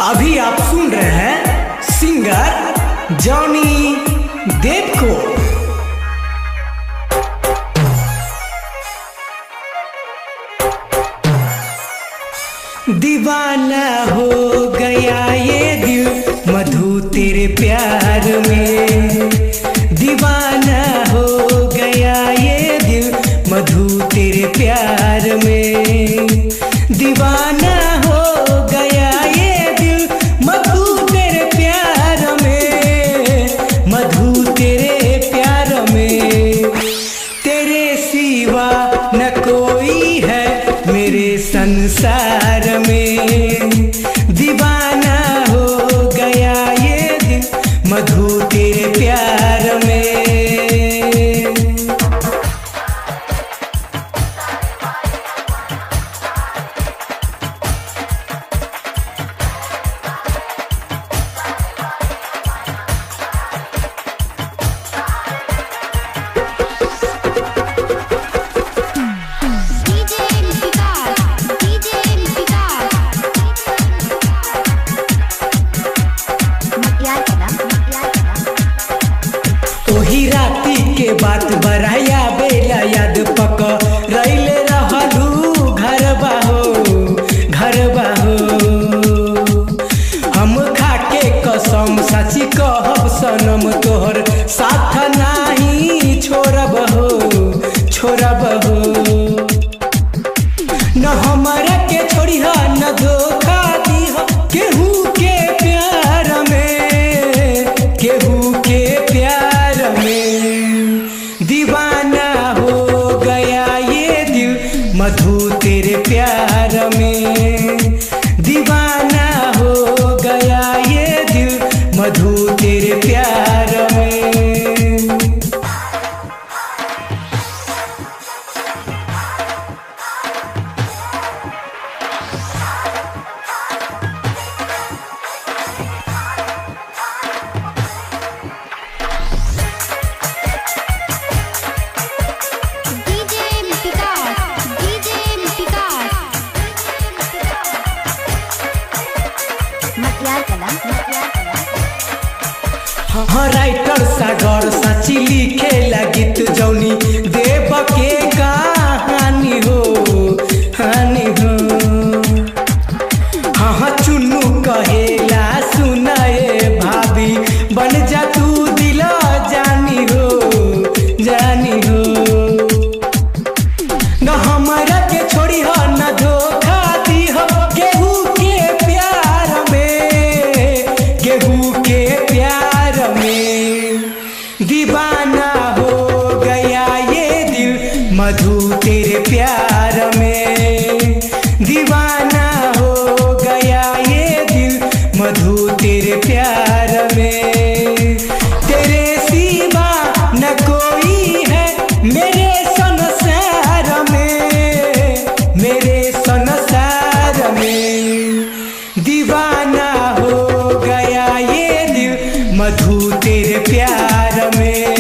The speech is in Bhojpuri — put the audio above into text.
अभी आप सुन रहे हैं सिंगर जॉनी देव को। दीवाना हो गया ये दिल मधु तेरे प्यार में, दीवाना हो गया ये दिल मधु तेरे प्यार में, दीवाना हो गया ये दिल मधु तेरे प्यार में, मधु तेरे प्यार में। तेरे सिवा न कोई है मेरे संसार में, दीवाना हो गया ये दिल मधु तेरे प्यार में। ओही राती के बात बराया बेला याद पक रैले रहलू घर बाहो हम खाके कसम सची कहब सनम तोहर साथ नाही छोड़ब हो न हमरा के छोड़ी न धोखा दी केहू के प्यार में, केहू के प्यार में। दीवाना हो गया ये दिल मधु तेरे प्यार में, दीवाना हो गया ये दिल मधु तेरे प्यार में। हाँ राइटर सागर सची लिखे गीत जौनी देव के कहानी हो। हाँ चुन्नू कहेला सुनाए भाभी बन जा तू दिल जानी हो न हमरा के छोड़ी हो न धोखा दी हो केहू के प्यार में, केहू के प्यार में। दीवाना हो गया ये दिल मधु तेरे प्यार में, दीवाना हो गया ये दिल मधु तेरे प्यार में। तेरे सिवा न कोई है मेरे संसार में, मेरे संसार में। दीवाना हो गया ये दिल मधु तेरे प्यार में।